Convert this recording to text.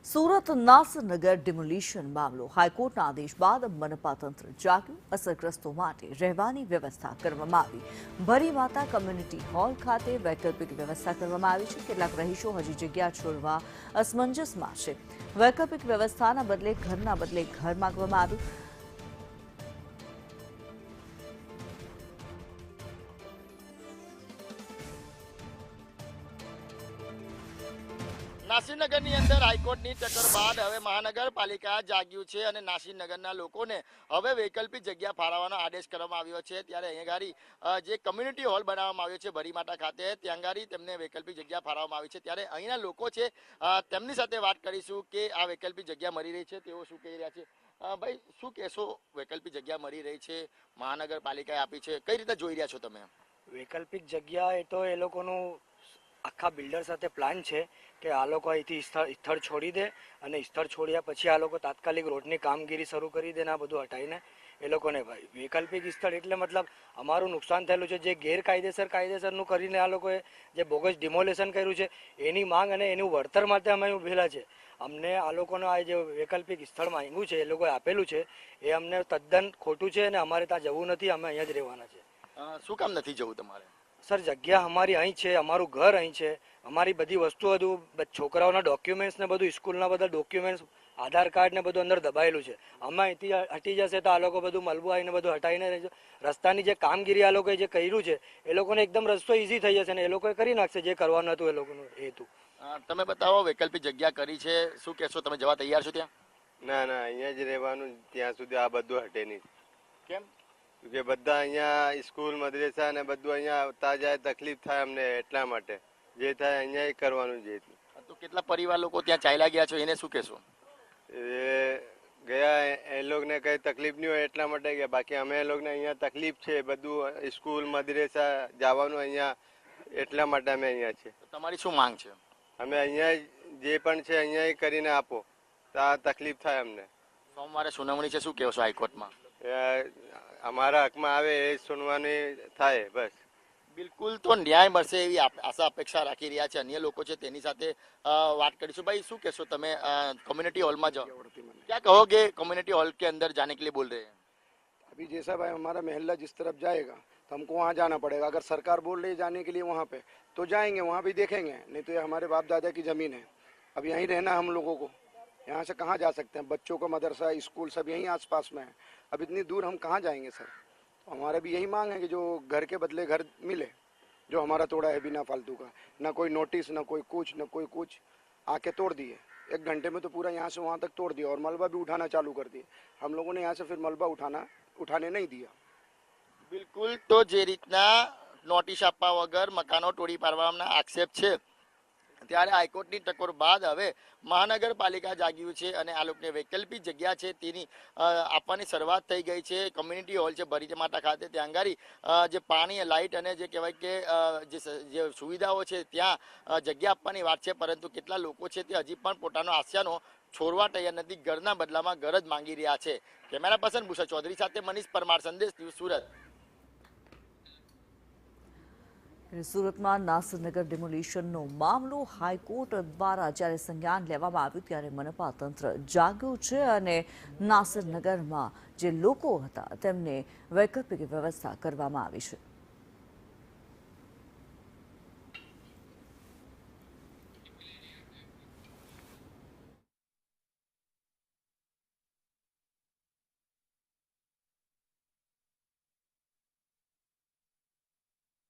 Surat નાસરનગર demolition મામલો હાઈકોર્ટના આદેશ બાદ મનપા તંત્ર જાગ્યું. અસરગ્રસ્તો માટે રહેવાની વ્યવસ્થા કરવામાં આવી. ભરીમાતા કમ્યુનિટી હોલ ખાતે વૈકલ્પિક વ્યવસ્થા કરવામાં આવી છે. કેટલાક રહીશો હજી જગ્યા છોડવા અસમંજસમાં છે. વૈકલ્પિક વ્યવસ્થાના બદલે ઘર માંગવામાં આવ્યું. નાસિરનગરની અંદર હાઈકોર્ટની ટક્કર બાદ હવે મહાનગરપાલિકા જાગ્યું છે અને નાસિરનગરના લોકોને હવે વૈકલ્પિક જગ્યા ફાળવવાનો આદેશ કરવામાં આવ્યો છે. ત્યારે અહીંયા જે કમ્યુનિટી હોલ બનાવવામાં આવ્યો છે ભરીમાતા ખાતે, ત્યાં ગાડી તેમને વૈકલ્પિક જગ્યા ફાળવવામાં આવી છે. ત્યારે અહીંના લોકો છે તેમની સાથે વાત કરીશું કે આ વૈકલ્પિક જગ્યા મળી રહી છે, તેઓ શું કહી રહ્યા છે. ભાઈ, શું કહેશો? વૈકલ્પિક જગ્યા મળી રહી છે, મહાનગરપાલિકાએ આપી છે, કઈ રીતે જોઈ રહ્યા છો તમે? વૈકલ્પિક જગ્યા એ તો એ લોકોનું આખા બિલ્ડર સાથે પ્લાન છે કે આ લોકો અહીંથી સ્થળ છોડી દે અને સ્થળ છોડ્યા પછી આ લોકો તાત્કાલિક રોડની કામગીરી શરૂ કરી દે ને આ બધું હટાવીને એ લોકોને ભાઈ વૈકલ્પિક સ્થળ એટલે મતલબ અમારું નુકસાન થયેલું છે. જે કાયદેસરનું કરીને આ લોકોએ જે બોગસ ડિમોલેશન કર્યું છે એની માંગ અને એનું વળતર માટે અમે ઉભેલા છે. અમને આ લોકોનો આ જે વૈકલ્પિક સ્થળ માંગ્યું છે એ લોકોએ આપેલું છે એ અમને તદ્દન ખોટું છે અને અમારે ત્યાં જવું નથી. અમે અહીંયા જ રહેવાના છે. શું કામ નથી જવું તમારે? સર, જગ્યા અમારી અહીં છે, અમારું ઘર અહીં છે, અમારી બધી વસ્તુ બધું છોકરાઓના ડોક્યુમેન્ટ્સ ને બધું સ્કૂલના બધા ડોક્યુમેન્ટ્સ, આધાર કાર્ડ ને બધું અંદર દબાયેલું છે. અમે અહીંથી હટી જશે તો આ લોકો બધું મલબું આવીને બધું હટાવીને રસ્તાની જે કામગીરી આ લોકોએ જે કર્યું છે એ લોકોને એકદમ રસ્તો ઈઝી થઈ જશે ને એ લોકોએ કરી નાખશે જે કરવાનું હતું એ લોકોનું હેતુ. તમે બતાવો, વૈકલ્પિક જગ્યા કરી છે, શું કહેશો? તમે જવા તૈયાર છો ત્યાં? ના, અહીંયા જ રહેવાનું ત્યાં સુધી આ બધું હટે નહીં. કેમ? કે બધા અહીંયા સ્કૂલ મદ્રેસા ને બધું અહીંયા આવતા જાય તકલીફ થાય અમને, એટલા માટે જે થાય અહીંયા કરવાનું. જે તો કેટલા પરિવાર લોકો ત્યાં ચાલ્યા ગયા છો, એને શું કહેશો? એ ગયા એ લોકોને કઈ તકલીફ નહીં હોય એટલા માટે ગયા. બાકી અમે એ લોકોને અહીંયા તકલીફ છે, બધું સ્કૂલ મદ્રેસા જવાનું અહીંયા, એટલા માટે અમે અહીંયા છે. તમારી શું માંગ છે? અમે અહીંયા જે પણ છે અહીંયા કરીને આપો તો આ તકલીફ થાય અમને. સોમવારે સુનાવણી છે, શું કહેશો હાઈકોર્ટમાં? અમારા હકમાં આવે એ સુનવાની થાય બસ. બિલકુલ, તો ન્યાય મળશે એવી આશા અપેક્ષા રાખી રહ્યા છે. અન્ય લોકો છે તેની સાથે વાત કરીશું. ભાઈ, શું કહેશો તમે? कम्युनिटी हॉल में जाओ, क्या कहोगे? कम्युनिटी हॉल के अंदर जाने के लिए बोल रहे हैं. अभी जैसा भाई हमारा मोहल्ला जिस तरफ जाएगा तो हमको वहाँ जाना पड़ेगा. अगर सरकार बोल रही है जाने के लिए वहाँ पे तो जाएंगे, वहाँ भी देखेंगे. नहीं तो ये हमारे बाप दादा की ज़मीन है, अब यहीं रहना हम लोगों को. यहाँ से कहाँ जा सकते हैं? बच्चों का मदरसा स्कूल सब यहीं आसपास में है. अब इतनी दूर हम कहाँ जाएंगे सर? तो हमारा भी यही मांग है कि जो घर के बदले घर मिले, जो हमारा तोड़ा है बिना फालतू का. ना कोई नोटिस, ना कोई कुछ आके तोड़ दिए. 1 घंटे में तो पूरा यहाँ से वहाँ तक तोड़ दिया और मलबा भी उठाना चालू कर दिए. हम लोगों ने यहाँ से फिर मलबा उठाने नहीं दिया. બિલકુલ, તો જે રીતના નોટિસ આપવા વગર મકાનો તોડી પાડવાના આક્ષેપ છે, ત્યારે હાઈકોર્ટની ટકોર બાદ હવે મહાનગરપાલિકા જાગ્યું છે અને આ લોકોને વૈકલ્પિક જગ્યા છે તેની આપવાની શરૂઆત થઈ ગઈ છે. કમ્યુનિટી હોલ છે ભરીમાતા ખાતે, ત્યાં ગાડી જે પાણી, લાઇટ અને જે કહેવાય કે જે સુવિધાઓ છે ત્યાં જગ્યા આપવાની વાત છે. પરંતુ કેટલા લોકો છે તે હજી પણ પોતાનો આશયાનો છોડવા તૈયાર નથી. ઘરના બદલામાં ઘર જ માંગી રહ્યા છે. કેમેરા પર્સન ભૂષા ચૌધરી સાથે મનીષ પરમાર, સંદેશ ન્યૂઝ, સુરત. સુરતમાં નાસરનગર ડિમોલિશનનો મામલો હાઈકોર્ટ દ્વારા જ્યારે સંજ્ઞાન લેવામાં આવ્યું ત્યારે મનપા તંત્ર જાગ્યું છે અને નાસરનગરમાં જે લોકો હતા તેમને વૈકલ્પિક વ્યવસ્થા કરવામાં આવી છે.